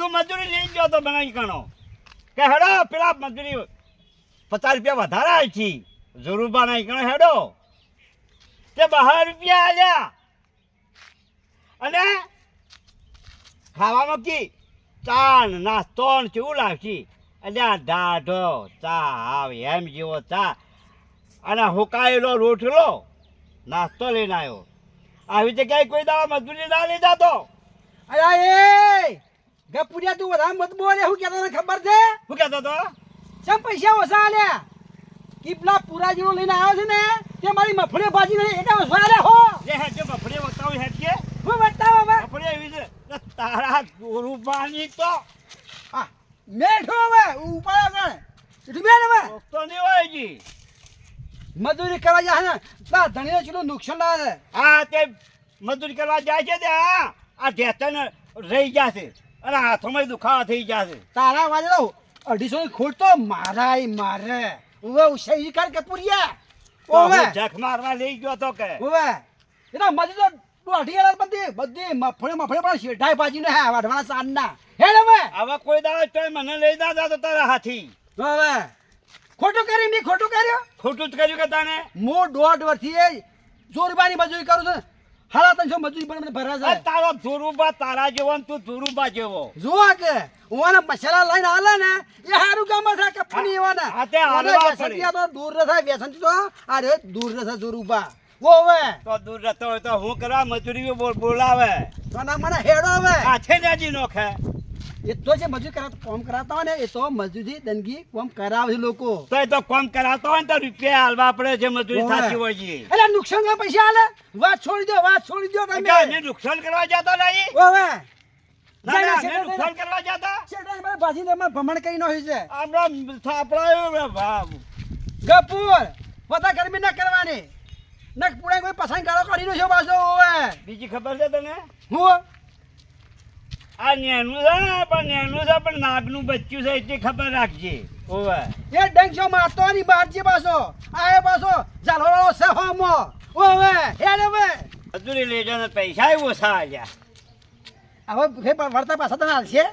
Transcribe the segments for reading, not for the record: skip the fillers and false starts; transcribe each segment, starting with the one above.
હું મજૂરી લઈ ગયો તો બનાવી કણો કે હેડો પેલા મજૂરી 50 રૂપિયા વધારે આવી છે જરૂરબા નહીં કણો હેડો તે 12 રૂપિયા આલ્યા અને ખાવામાં કી ચા નાસ્તો ને કેવું લાગશે અલ્યા દાઢો ચા આવે એમ જેવો ચા અને હુકાયેલો રોટલો નાસ્તો લઈને આવ્યો આવી જગ્યાએ કોઈ દાવા મજૂરી ના લઈ જતો અરે એ ગપુરિયા તું વધારે મત બોલે હું કહેતો તને ખબર છે શું કહેતો તો ચમ પૈસા ઓછા આલ્યા કીપલા પૂરા જેવો લઈને આવ્યો છે ને તે મારી મફળી ભાજી નહીં એટલે ઓછા આલ્યા હો જે હે જે મફળી બતાવી હે કે હું બતાવો હવે મફળી એવી છે તારા રૂપાની તો હા મેઠો હવે ઉપર આગળ તું બેન હવે તો નહીં હોય જી મજૂરી કરવા જાય ને તા ધણીને ચેટલું નુકસાન લાગે હા તે મજૂરી કરવા જાય છે તે આ ઢેચન રહી જશે અને હાથોમાં દુખાવા થઈ જશે તારા વાજે તો 250 ની ખોટ તો મારે ઓવે ઉસઈ કર કે પુરિયા ઓવે જખ મારવા લઈ ગયો તો કે ઓવે એના મજૂર તો અઢી હજાર બધી મફળે પણ શેઠાઈ ભાજીને હે વાઢવાના સાંજના હેડ હવે કોઈ દાડો તોય મને લઈ દાદા તો તારા હાથી હવે ખોટું કર્યું મેં ખોટું કર્યું ખોટું જ કર્યું કે તાને હું 1.5 વર્ષથી જોરબાની મજૂરી કરું છું 350 મજૂરી પણ મને ભરા છે તારો ધુરુબા તારા જેવો ને તું ધુરુબા જેવો જોવા કે ઓને મસાલા લઈને આલે ને એ હારું કામ છે કે ફની એવાના આ તે હાલવા પડે તો દૂર રહે વ્યસન તો આ રે દૂર રહે જોરુબા ઓવે તો દૂર રહેતો હોય તો હું કરવા મજૂરી બોલાવે તો ના મને હેડો હવે હાથે જાજી નોખે એ તો જે મજૂરી કામ કરાવતા હોય ને એ તો મજૂરી દંગી કામ કરાવે છે લોકો તો એ તો કામ કરાવતા હોય ને તો રૂપિયા હાલવા પડે છે મજૂરી થતી હોય છે એટલે નુકસાન ના પૈસા હાલે વાત છોડી દો તમે એને નુકસાન કરવા જતા નહીં ઓવે ના ના એને નુકસાન કરવા જતા શેઠાઈ ભાઈ ભાજીને અમે ભમણ કરી નાખી છે આપણા થાપડા ભાવ ગપુર પતા ગરમી ના કરવાની નક પુણે કોઈ પસંદ ગાળો કાઢી નો છે પાછો ઓવે બીજી ખબર છે તને હું આ નેનું છે પણ નાગનું બચ્ચું છે એટલી ખબર રાખજે ઓવે એ ડંગ છો મારતો ની બહાર જે પાછો આએ પાછો જાલોળો છે હોમો ઓવે હેડ હવે મજૂરી લેજો ને પૈસા ઓછા આલ્યા હવે વર્તા પાછા તને હાલશે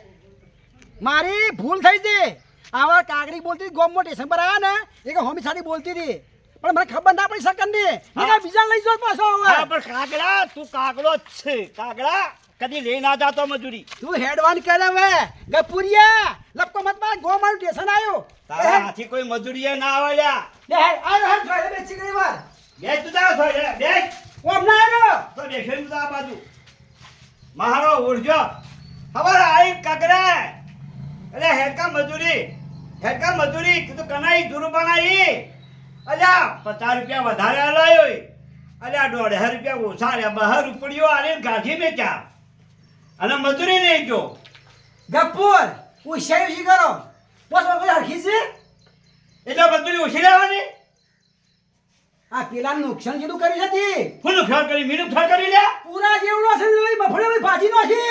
મારી ભૂલ થઈ હતી આવા કાગડી બોલતી ગોમમાં સ્ટેશન પર આવ્યા ને એ કે હોમી સાડી બોલતી હતી પણ મને ખબર ના પડી શકન ની એ બીજા લઈ જો પાછો હવે હા પણ કાગડા તું કાગડો જ છે કાગડા કદી લઈ ના જાતો મજૂરી તું હેડવાન કરે હવે ગપુરિયા લપકો મત માર ગોમમાં સ્ટેશન આવ્યો તારા હાથી કોઈ મજૂરી ના આવેલા લે હેડ આ થોડે બેસી ગઈ વાર બેસ તું જા થોડે બેસ ઓમ ના આવ્યો તો બેસે તું આ બાજુ મારો ઉડજો ખબર આઈ કાગડા અરે હેડકા મજૂરી તું કનાઈ ધુરુ બનાવી અલ્યા 50 રૂપિયા વધારે આલાયો અલ્યા 1.5 રૂપિયા ઓછા આલ્યા 12 રૂપિયો આલીને ગાંઠી મેચ્યા અને મજૂરી લઈ ગયો ગપુર હું શેર કરો પોસ કોઈ હરખી છે એટલે મજૂરી ઓછી લેવાની આ પેલા નુકસાન જેટલું કરી હતી હું નુકસાન કરી મીનું નુકસાન કરી લે પૂરા જેવડો છે ને મફળે ભાજી નો છે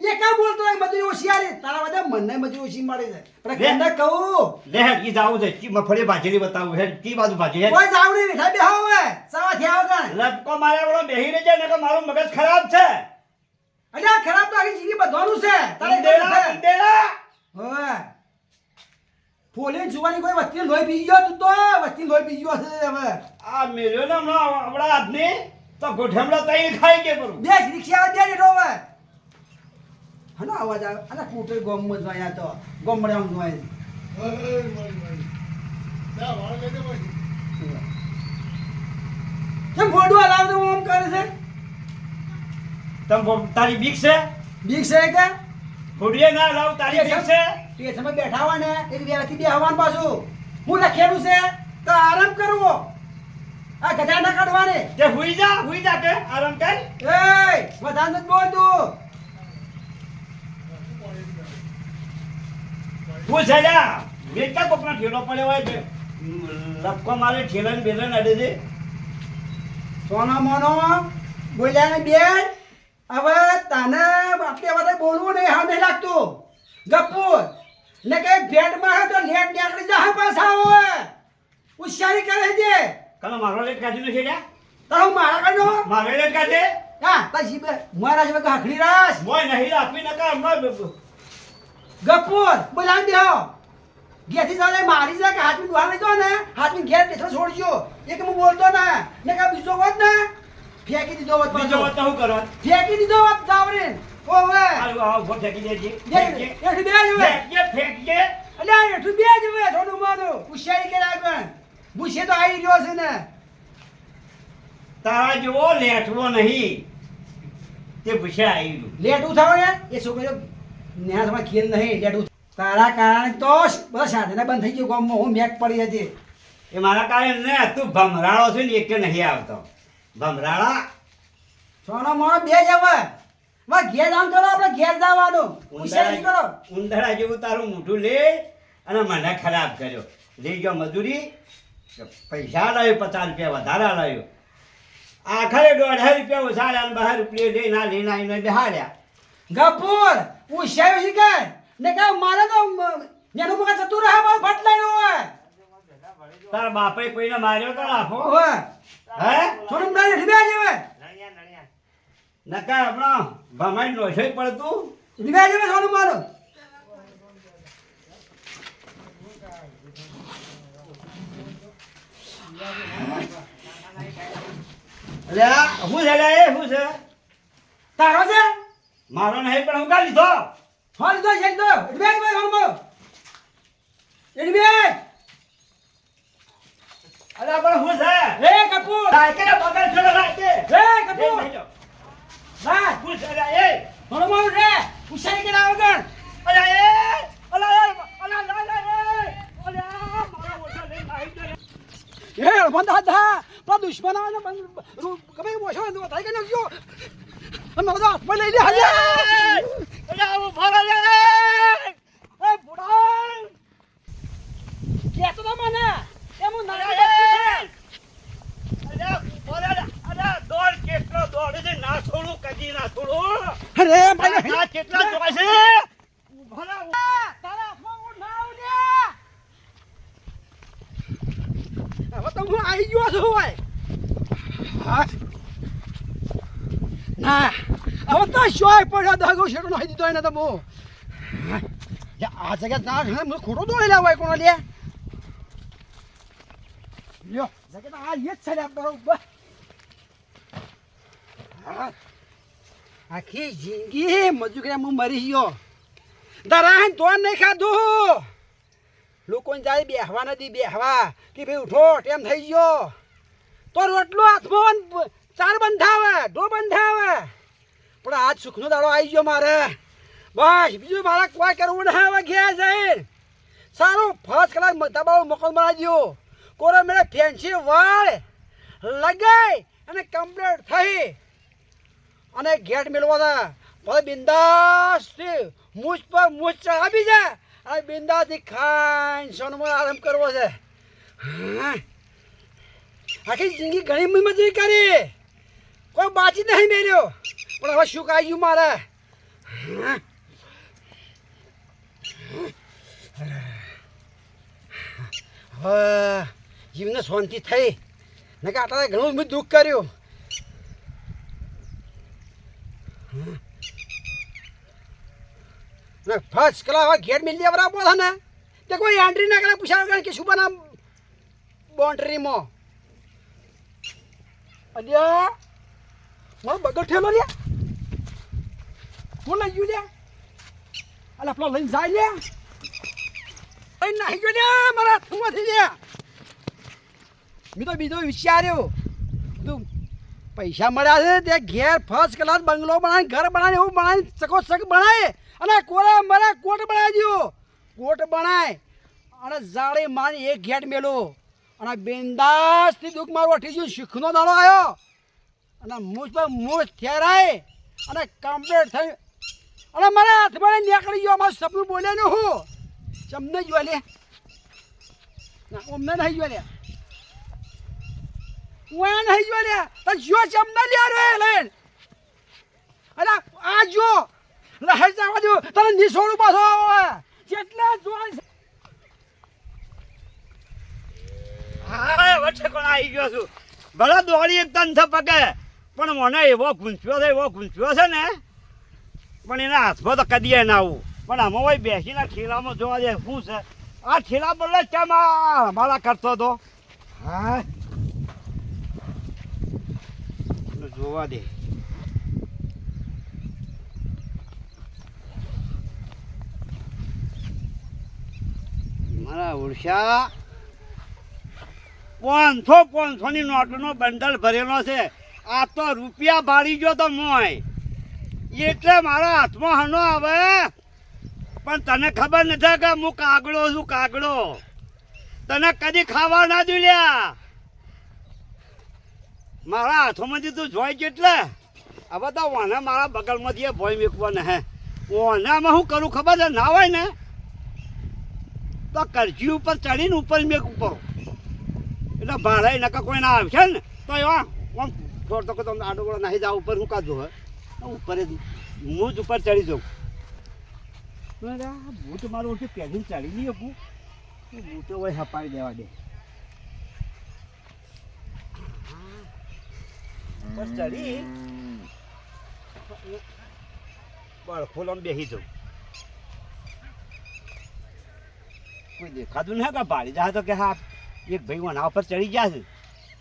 એ કા બોલતો હોય મજૂરી ઓછી આલી તારા બધા મને મજૂરી ઓછી મળે છે પણ કંદા કહું લે ઈ જાવું છે કી મફળે ભાજીલી બતાવું હે કી બાજુ ભાજી હે કોઈ જાવડી બેઠા બેહો હવે સવા થયા વગર લટકો મારે વાળો બેહી રહે છે ને કે મારું મગજ ખરાબ છે અલ્યા ખરાબ તો આખી જિંદગી બધવાનું છે તારે દેડા હવે ફોલે જુવાની કોઈ વસ્તી લોહી પી ગયો તું તો વસ્તી લોહી પી ગયો છે હવે આ મેલ્યો ને હમણાં આપણા આદમી તો ગોઠેમડા તઈ ખાઈ કે કરું બેસ રિક્ષા દે ને હવે હનો અવાજ આવે અલા કૂટર ગોમ માં જોયા તો ગોમડે આમ જોય કેમ ફોડું હલાવતો ઓમ કરે છે તમ તારી બીક છે બીક છે કે ફોડીએ ના લાવ તારી બીક છે તે સમય બેઠા હોય ને એક વ્યક્તિ બે હવાન પાછું હું લખેલું છે તો આરામ કરવો આ ગધા ના કાઢવાને તે હુઈ જા કે આરામ કર એ વધારે નથી બોલ તું હું છેલ્યા બેટા કોકના ઠેલો પડ્યો હોય છે લપકો મારે ઠેલાને બેલન અડે છે સોનો મોનો બોલ્યા ને બેન હવે તને આટલી વાત બોલવું નહીં હા નહીં લાગતું ગપુર ને કે ભેટમાં હે તો લેટ નીકળી જા પાછા હોય ઉશારી કરે છે કનો મારો લેટ કાઢી નથી લ્યા તારો મારા કાઢો મારે લેટ કાઢે હા તા જીબે મારા જીબે હાખડી રાસ મોય નહીં રાખવી નકા હમણાં ગપુર બોલાવી દેહો ઘેરથી ચાલે મારી છે કે હાથમી દુહાર લઈ જાઓ ને હાથમી ઘેર ટેસો છોડજો એક હું બોલતો ના ને કે બીજો હોત ને ફેંકી દીધો હોત બીજો વાત તો શું કરો ફેંકી દીધો હોત જાવરે ઓવે આવું આવું ભોટ ફેંકી દેજે એઠું બે જવે ફેંકજે અલ્યા એઠું બે જવે થોડું માનું પૂછ્યા કે આગળ પૂછે તો આવી રહ્યો છે ને તારા જેવો લેઠવો નહીં તે ભૂસ્યા આવી ગયું લેટું થાવ ને એ છોકરીઓ ન્યાસમાં ખેલ નહીં લેટું તારા કારણે તો બસ સાધને બંધ થઈ ગયું ગામમાં હું મેક પડી હતી એ મારા કારણે ને તું ભમરાળો છે ને એક નહીં આવતો ભમરાળા સોનો મોનો બે જવે માં ઘેર જામ કરો આપણે ઘેર જવાનું પૂછ્યા કરો ઉંદરા જેવું તારું મોઢું લે અને મને ખરાબ કર્યો લઈ ગયો મજૂરી પૈસા લાવ્યો 50 રૂપિયા વધારે લાવ્યો આખરે 1.5 રૂપિયા ઓછાડ્યા અને 12 રૂપિયા લઈને આવીને બેહાડ્યા ગપુર પૂછ્યા છે કે ને કે મારે તો નેનો મુકા જતું રહે મારો ફટ લઈને હોય તારા બાપે કોઈને માર્યો તો રાખો ઓય હે સોનો મુડા ને ઢીબા જવે નકા આપણો ભમાઈ નોશોય પડતું ઢીબા જવે સોનો મારો અલ્યા હું છે લે એ હું છે તારો છે મારો નહીં પણ હું કા લીધો હોલ દો એક દો ઢીબા જવે સોનો મારો ઢીબા અલ્યા પણ હું છે એ કપૂર લાયકે બગલ છોડો લાયકે એ કપૂર ના હું છે લે એ સોનો મારો રે પૂછ્યા કે ના વગર અલ્યા એ અલ્યા મારો ઓછા લઈને આવી ગયો એ બંધા ધા પર દુશ્મન આવે ને કમે મોશો ને થાય કે ન ગયો અમે બધા હાથમાં લઈ લે હાલે અલ્યા હું ભરા લે એ બુડા કેતો તો મને એમ ના અલ્યા બોલા અલ્યા દોડ કેટલો દોડ છે ના છોડું કદી ના છોડું અરે ભાઈ ના કેટલા જોવા છે ભલા તારા હાથમાં ઊંટ ના આવડ્યા હવે તો હું આવી ગયો છું ભાઈ ના હવે તો શોય પડ્યો દાગો શેડો નાખી દીધો એને તો બહુ આ જગ્યા ના મને ખોટો દોડી લાવાય કોનો લે લ્યો જગ્યા આ યે છે બરોબર આખી જિંદગી મજૂરી હું મરી ગયો દરાન તો નહીં ખાધું લોકોને જાય બેહવા નથી બેહવા કે ભાઈ ઉઠો ટેમ થઈ ગયો તો રોટલો હાથમાં 4 બંધાવે 2 બંધાવે પણ આજ સુખનો દાડો આવી ગયો મારે બસ બીજું મારે કોઈ કરવું ના હવે ઘેર જાય સારું ફર્સ્ટ ક્લાસ દબાવ મકાન બનાવી દો કોરો મેળે ફેન્સી વાળ લગાઈ અને કમ્પ્લીટ થઈ અને ગેટ મેળવો હતા પછી બિંદાસથી મૂછ પર મૂછ ચડાવી જાય અને બિંદાસથી ખાઈને સોનમાં આરામ કરવો છે આખી જિંદગી ઘણી મજૂરી કરી કોઈ બાચી નહીં મેળ્યો પણ હવે શું કાઈ ગયું મારે હવે જીવને શાંતિ થઈ ને કે આટલા ઘણું બધું દુઃખ કર્યું ને ફર્સ્ટ ક્લાસ હવે ઘેર મિલી બરાબર છે ને તે કોઈ એન્ટ્રી ના કરે પૂછાવ કે શું બના બાઉન્ડ્રીમાં અલ્યા મારો બગલ ઠેલો લે હું લઈ ગયું લે અલે આપણો લઈને જાય લે લઈને નાહી ગયો લે મારા હાથમાંથી લે મેં તો બીજો વિચાર્યો તું પૈસા મળ્યા છે તે ઘેર ફર્સ્ટ ક્લાસ બંગલો બનાવી ઘર બનાવી એવું બનાવી સકો સક બનાવે અને કોરે મને કોટ બનાવી દો કોટ બનાય અને જાળી મારી એક ઘેટ મેલો અને બિંદાસથી દુઃખ મારું અઠી ગયું શીખનો દાડો આવ્યો અને મૂછ પર મૂછ થેરાય અને કમ્પ્લીટ થઈ અને મારા હાથમાં નીકળી ગયો અમારું સપનું બોલ્યા ને હું ચમને જોવા લે ના અમને નહીં જોવા લે હું નહીં જોવા લે તો જો ચમને લે રે લઈને અરે આ જો લહેર જવા દો તને નિસોડું પાછો જેટલા જોવા હા વચ્ચે કોણ આવી ગયો છું ભલે દોડી એક તન છે પગે પણ મને એવો ગુંચ્યો છે ને પણ એના હાથમાં તો કદી ના આવું પણ આમાં હોય બેસીને ઠેલામાં જોવા દે શું છે આ ઠેલા પર કેમ મારા કરતો હતો હા જોવા દે મારા ઉડશા 500 ની નોટનો બંડલ ભરેલો છે આ તો રૂપિયા ભાડી ગયો તો મોય એટલે મારા હાથમાં હનો આવે પણ તને ખબર નથી કે હું કાગડો છું કાગડો તને કદી ખાવા ના દુલ્યા મારા હાથોમાંથી તું જોઈ એટલે હવે તો વાને મારા બગલમાંથી એ ભોય મૂકવાને હે ઓનામાં હું કરું ખબર છે ના હોય ને તો કરજી ઉપર ચડીને ઉપર મેક ઉપર એટલે ભાડાઈ નકા કોઈ ના આવશે ને તો એવા આમ થોડો તો તમને આડો ગોળો નાહી જાવ ઉપર હું કાઢું હે ઉપર હું જ ઉપર ચડી જાઉં બૂટ મારું ઓછું પહેરીને ચડી નહીં શકું બૂટો હોય હપાવી દેવા દે પર ચડી બળખોલામ બેસી જાઉં કોઈ દેખાતું નહીં કે ભાડી જાય તો કે હા એક ભાઈ વના ઉપર ચડી ગયા છે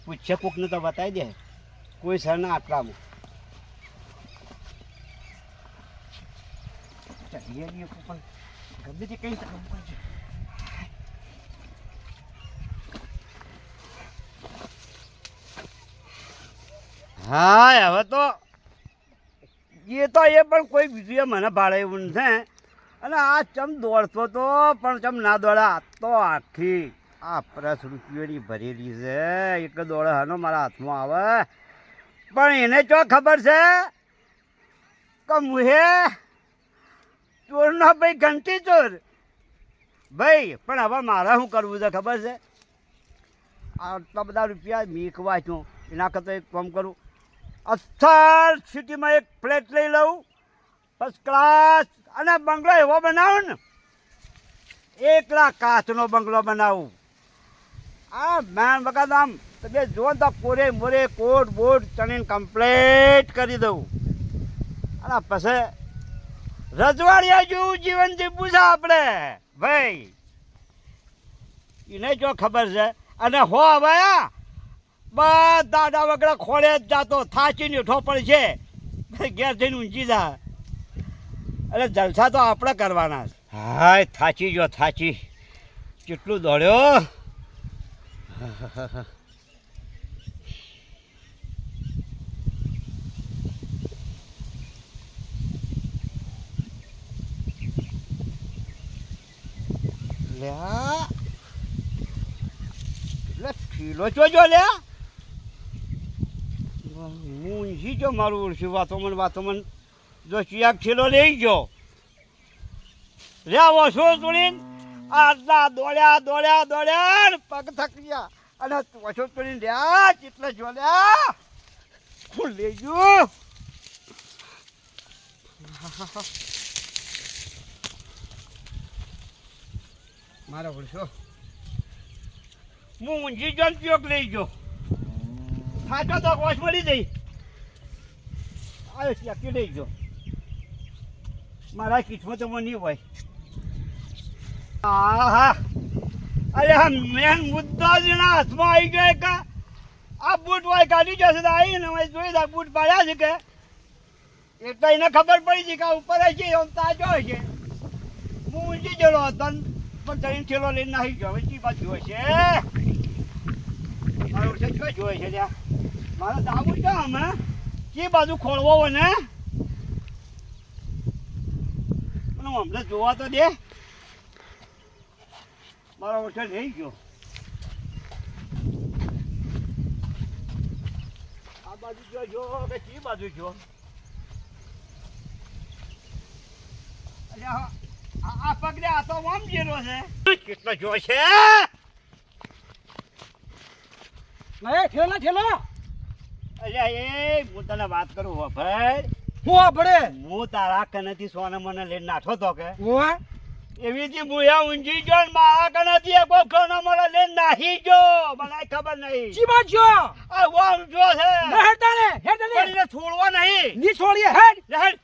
પૂછે કોકને તો બતાવી દે કોઈ સર ના આટલામાં ચડીએ નહીં પણ ગમે તે કઈ તકલીફ પડશે હા હવે તો એ પણ કોઈ બીજું એ મને ભાડે એવું છે અને આ ચમ દોડતો તો પણ ચમ ના દોડા તો આખી આ 50 રૂપિયાની ભરેલી છે એક દોડે હનો મારા હાથમાં આવે પણ એને ચો ખબર છે કે મુહે ચોરનો ભાઈ ઘંટી ચોર ભાઈ પણ હવે મારે શું કરવું છે ખબર છે આટલા બધા રૂપિયા મીકવા છું એના કરતાં એક કામ કરું અથર સિટીમાં એક ફ્લેટ લઈ લઉં ફર્સ્ટ ક્લાસ અને બંગલો એવો બનાવું ને 1 લાખ કાચનો બંગલો બનાવું આ મેન વખત આમ તમે જો તો કોરે મોરે કોટ બોટ ચણીને કમ્પ્લીટ કરી દઉં અને પછી રજવાડિયા જેવું જીવન જીવવું છે આપણે ભાઈ એને જો ખબર છે અને હો હવે બધા દાડા વગડા ખોળે જ જાતો થાચીને ઉઠો પડશે ઘેર જઈને ઊંચી જા એટલે જલસા તો આપણે કરવાના હાય થાચી જો થાચી કેટલું દોડ્યો લ્યા એટલે ખીલો જોજો લ્યા ઊંઘી જો મારું ઉડશું વાતો મન જો ચિયાક ખીલો લઈ ગયો રહ્યા ઓછો તોડીને આટલા દોડ્યા પગ થકી ગયા અને ઓછો તોડીને રહ્યા એટલે જો લ્યા હું લઈ ગયો મારા ઓળશો હું ઊંઘી જો ચોક લઈ ગયો થાકો તો કોશ મળી જઈ આવ્યો ત્યાંથી લઈ ગયો મારા કિસ્મતમાં નહીં હોય હા અરે હા મેન મુદ્દો જ એના હાથમાં આવી ગયો કે આ બૂટ વાય કાઢી જશે તો આવીને જોઈ દા બૂટ પાડ્યા છે કે એટલે એને ખબર પડી છે કે આ ઉપર છે આમ તાજો છે હું ઊંચી ગયેલો હતો પણ જઈને ઠેલો લઈને નાહી ગયો હવે ચી બાજુ હોય છે મારું છે કઈ જોઈ છે ત્યાં મારે દાવું છે અમે કે બાજુ ખોળવો હોય ને પણ અમને જોવા તો દે મારો ઓછો લઈ ગયો આ બાજુ જો કે કઈ બાજુ જો આ પગલે આ તો આમ જેલો છે કેટલો જો છે ઠેલો અલ્યા એ હું તને વાત કરું હો ભાઈ હું આપડે હું તારા કનેથી સોને મને લઈને નાઠો તો કે હું એવી થી મુયા ઊંઘી ગયો ને મારા કનેથી એક કોનો મને લઈને નાહી ગયો મને ખબર નહીં ચી બાત જો આ વામ જો છે હેડ તાને છોડવા નહીં ની છોડીએ હેડ હેડ